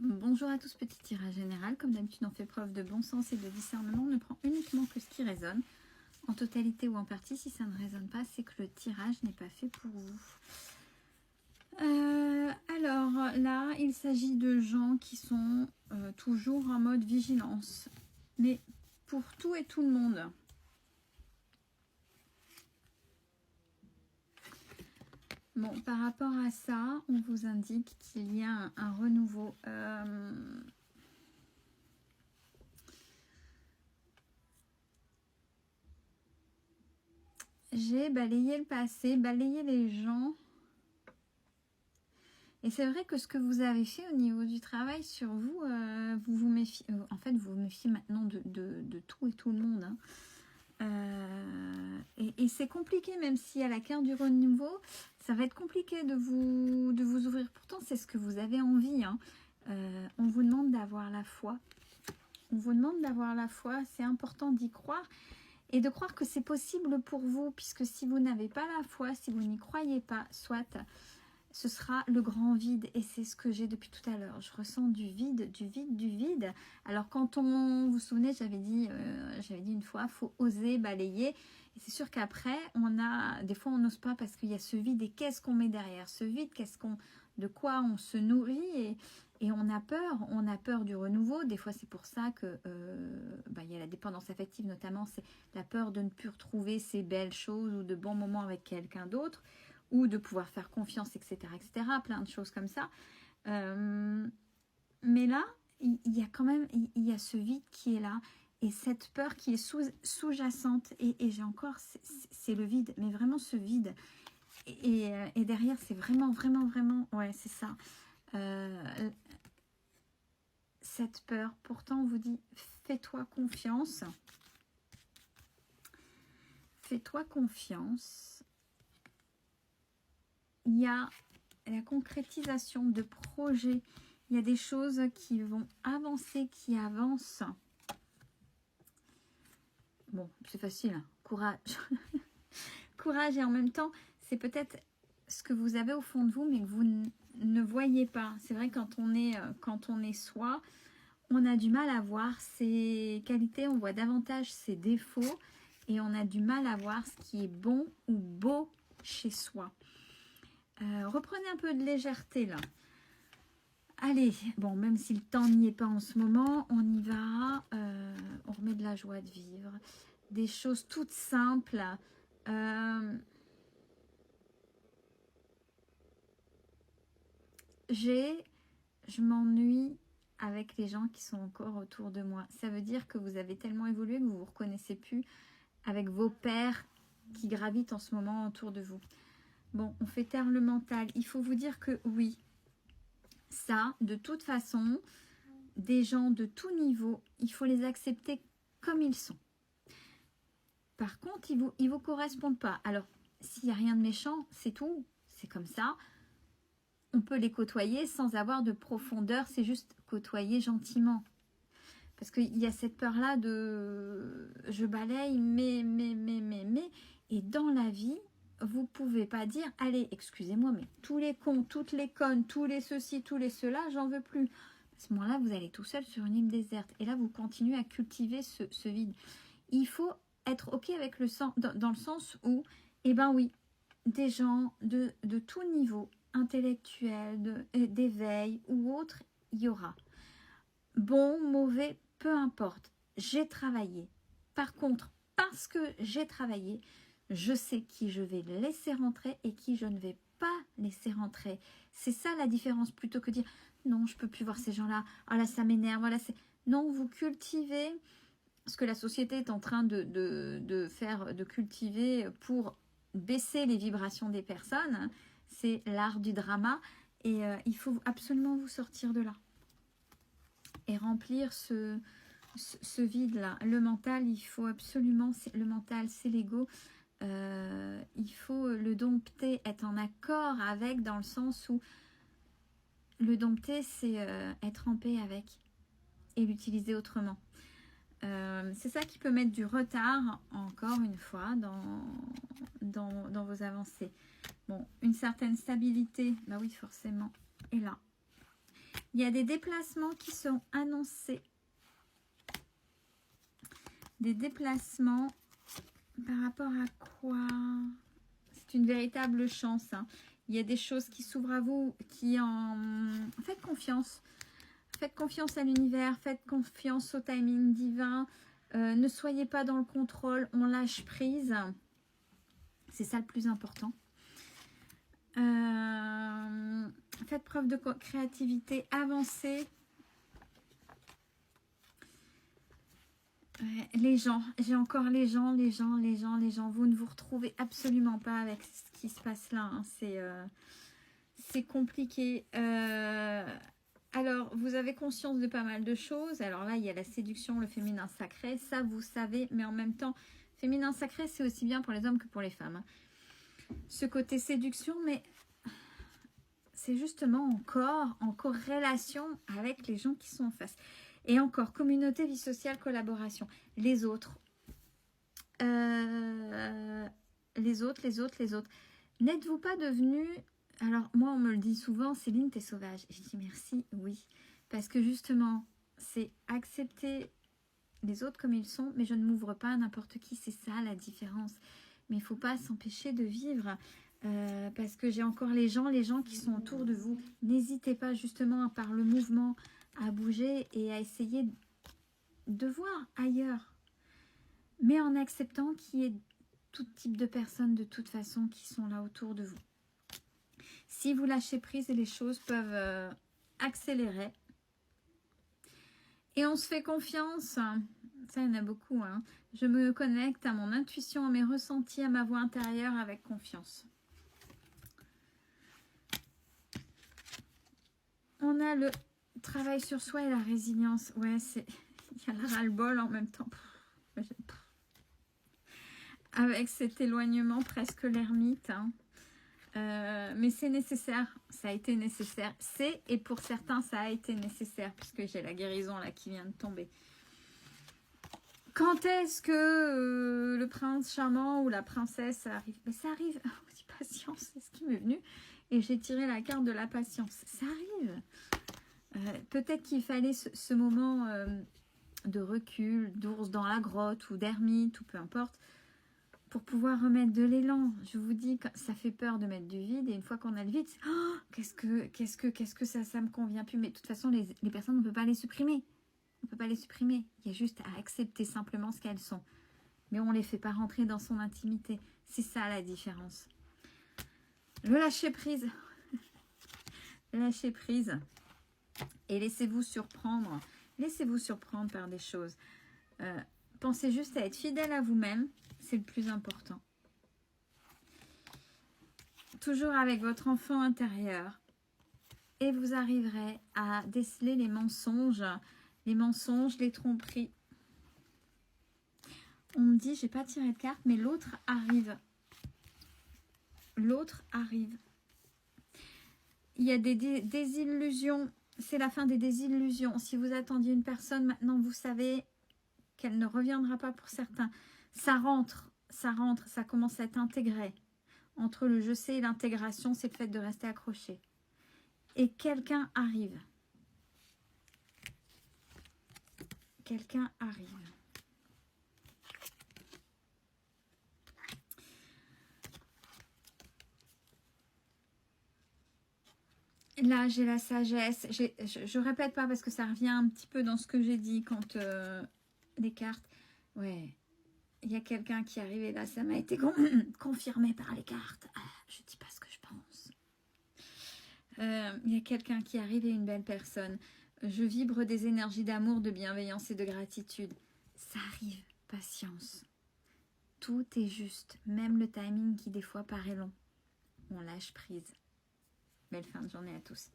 Bonjour à tous, petit tirage général. Comme d'habitude, on fait preuve de bon sens et de discernement. On ne prend uniquement que ce qui résonne, en totalité ou en partie. Si ça ne résonne pas, c'est que le tirage n'est pas fait pour vous. Alors là, il s'agit de gens qui sont toujours en mode vigilance. Mais pour tout et tout le monde. Bon, par rapport à ça, on vous indique qu'il y a un renouveau. J'ai balayé le passé, balayé les gens. Et c'est vrai que ce que vous avez fait au niveau du travail sur vous, vous vous méfiez. En fait, vous vous méfiez maintenant de tout et tout le monde. Hein. Et c'est compliqué, même si à la carte du renouveau, ça va être compliqué de vous ouvrir. Pourtant, c'est ce que vous avez envie. Hein. On vous demande d'avoir la foi. On vous demande d'avoir la foi. C'est important d'y croire. Et de croire que c'est possible pour vous, puisque si vous n'avez pas la foi, si vous n'y croyez pas, soit ce sera le grand vide. Et c'est ce que j'ai depuis tout à l'heure. Je ressens du vide, du vide, du vide. Alors quand vous vous souvenez, j'avais dit une fois, il faut oser balayer. Et c'est sûr qu'après, des fois on n'ose pas parce qu'il y a ce vide. Et qu'est-ce qu'on met derrière ce vide? De quoi on se nourrit? Et on a peur du renouveau. Des fois, c'est pour ça que il y a la dépendance affective, notamment, c'est la peur de ne plus retrouver ces belles choses ou de bons moments avec quelqu'un d'autre, ou de pouvoir faire confiance, etc., etc., plein de choses comme ça. Mais là, il y a quand même, il y a ce vide qui est là, et cette peur qui est sous-jacente, et j'ai encore, c'est le vide, mais vraiment ce vide. Et derrière, c'est vraiment, vraiment, vraiment, ouais, c'est ça. Cette peur, pourtant on vous dit fais-toi confiance, fais-toi confiance. Il y a la concrétisation de projets, il y a des choses qui vont avancer, qui avancent. Bon, c'est facile, hein. Courage. Courage, et en même temps, c'est peut-être ce que vous avez au fond de vous, mais que vous ne voyez pas. C'est vrai, quand on est soi, on a du mal à voir ses qualités, on voit davantage ses défauts, et on a du mal à voir ce qui est bon ou beau chez soi. Reprenez un peu de légèreté là. Allez, bon, même si le temps n'y est pas en ce moment, on y va. On remet de la joie de vivre. Des choses toutes simples. Je m'ennuie avec les gens qui sont encore autour de moi. Ça veut dire que vous avez tellement évolué que vous ne vous reconnaissez plus avec vos pairs qui gravitent en ce moment autour de vous. Bon, on fait taire le mental. Il faut vous dire que oui, ça, de toute façon, des gens de tout niveau, il faut les accepter comme ils sont. Par contre, ils vous correspondent pas. Alors, s'il n'y a rien de méchant, c'est tout. C'est comme ça. On peut les côtoyer sans avoir de profondeur. C'est juste côtoyer gentiment. Parce qu'il y a cette peur-là de je balaye, mais. Et dans la vie, vous ne pouvez pas dire, allez, excusez-moi, mais tous les cons, toutes les connes, tous les ceci, tous les cela, j'en veux plus. À ce moment-là, vous allez tout seul sur une île déserte. Et là, vous continuez à cultiver ce vide. Il faut être OK avec le sens, dans le sens où, eh ben oui, des gens de tout niveau, intellectuel, d'éveil ou autre, il y aura. Bon, mauvais, peu importe. J'ai travaillé. Par contre, parce que j'ai travaillé, je sais qui je vais laisser rentrer et qui je ne vais pas laisser rentrer. C'est ça la différence, plutôt que dire non, je peux plus voir ces gens-là. Ah là, ça m'énerve. Voilà, non, vous cultivez ce que la société est en train de faire, de cultiver pour baisser les vibrations des personnes. C'est l'art du drama, et il faut absolument vous sortir de là et remplir ce vide-là. Le mental, il faut absolument, le mental, c'est l'ego. Il faut le dompter, être en accord avec, dans le sens où le dompter, c'est être en paix avec et l'utiliser autrement. C'est ça qui peut mettre du retard, encore une fois, dans vos avancées. Bon, une certaine stabilité, bah oui, forcément, est là. Il y a des déplacements qui sont annoncés. Des déplacements par rapport à quoi? C'est une véritable chance. Hein. Il y a des choses qui s'ouvrent à vous, qui en... Faites confiance. Faites confiance à l'univers, faites confiance au timing divin. Ne soyez pas dans le contrôle, on lâche prise. C'est ça le plus important. Faites preuve de créativité, avancez. Les gens, j'ai encore les gens. Vous ne vous retrouvez absolument pas avec ce qui se passe là. Hein. C'est compliqué. Alors, vous avez conscience de pas mal de choses. Alors là, il y a la séduction, le féminin sacré. Ça, vous savez. Mais en même temps, féminin sacré, c'est aussi bien pour les hommes que pour les femmes. Hein. Ce côté séduction, mais c'est justement encore en corrélation avec les gens qui sont en face. Et encore, communauté, vie sociale, collaboration. Les autres. Les autres. N'êtes-vous pas devenu... Alors, moi, on me le dit souvent, Céline, t'es sauvage. Je dis merci, oui. Parce que justement, c'est accepter les autres comme ils sont, mais je ne m'ouvre pas à n'importe qui. C'est ça, la différence. Mais il ne faut pas s'empêcher de vivre. Parce que j'ai encore les gens qui sont autour de vous. N'hésitez pas, justement, par le mouvement, à bouger et à essayer de voir ailleurs. Mais en acceptant qu'il y ait tout type de personnes, de toute façon, qui sont là autour de vous. Si vous lâchez prise, les choses peuvent accélérer. Et on se fait confiance. Ça, il y en a beaucoup. Hein. Je me connecte à mon intuition, à mes ressentis, à ma voix intérieure avec confiance. On a le travail sur soi et la résilience. Ouais, il y a le ras-le-bol en même temps. Avec cet éloignement, presque l'ermite. Hein. Mais c'est nécessaire, ça a été nécessaire. Et pour certains, ça a été nécessaire, puisque j'ai la guérison là qui vient de tomber. Quand est-ce que le prince charmant ou la princesse arrive? Ben, ça arrive. On dit patience, c'est ce qui m'est venu. Et j'ai tiré la carte de la patience. Ça arrive. Peut-être qu'il fallait ce moment de recul, d'ours dans la grotte ou d'ermite ou peu importe, pour pouvoir remettre de l'élan. Je vous dis, ça fait peur de mettre du vide. Et une fois qu'on a le vide, oh, qu'est-ce que ça me convient plus. Mais de toute façon, les personnes, on ne peut pas les supprimer. On ne peut pas les supprimer. Il y a juste à accepter simplement ce qu'elles sont. Mais on ne les fait pas rentrer dans son intimité. C'est ça la différence. Le lâcher prise. Lâcher prise. Et laissez-vous surprendre. Laissez-vous surprendre par des choses. Pensez juste à être fidèle à vous-même. C'est le plus important. Toujours avec votre enfant intérieur. Et vous arriverez à déceler les mensonges, les tromperies. On me dit, j'ai pas tiré de carte, mais l'autre arrive. L'autre arrive. Il y a des désillusions. C'est la fin des désillusions. Si vous attendiez une personne, maintenant vous savez qu'elle ne reviendra pas pour certains. Ça rentre, ça commence à être intégré. Entre le je sais et l'intégration, c'est le fait de rester accroché. Et quelqu'un arrive. Quelqu'un arrive. Là, j'ai la sagesse. Je répète pas parce que ça revient un petit peu dans ce que j'ai dit quand les cartes. Ouais. Il y a quelqu'un qui est arrivé là, ça m'a été confirmé par les cartes. Je dis pas ce que je pense. Il y a quelqu'un qui arrive et une belle personne. Je vibre des énergies d'amour, de bienveillance et de gratitude. Ça arrive, patience. Tout est juste, même le timing qui des fois paraît long. On lâche prise. Belle fin de journée à tous.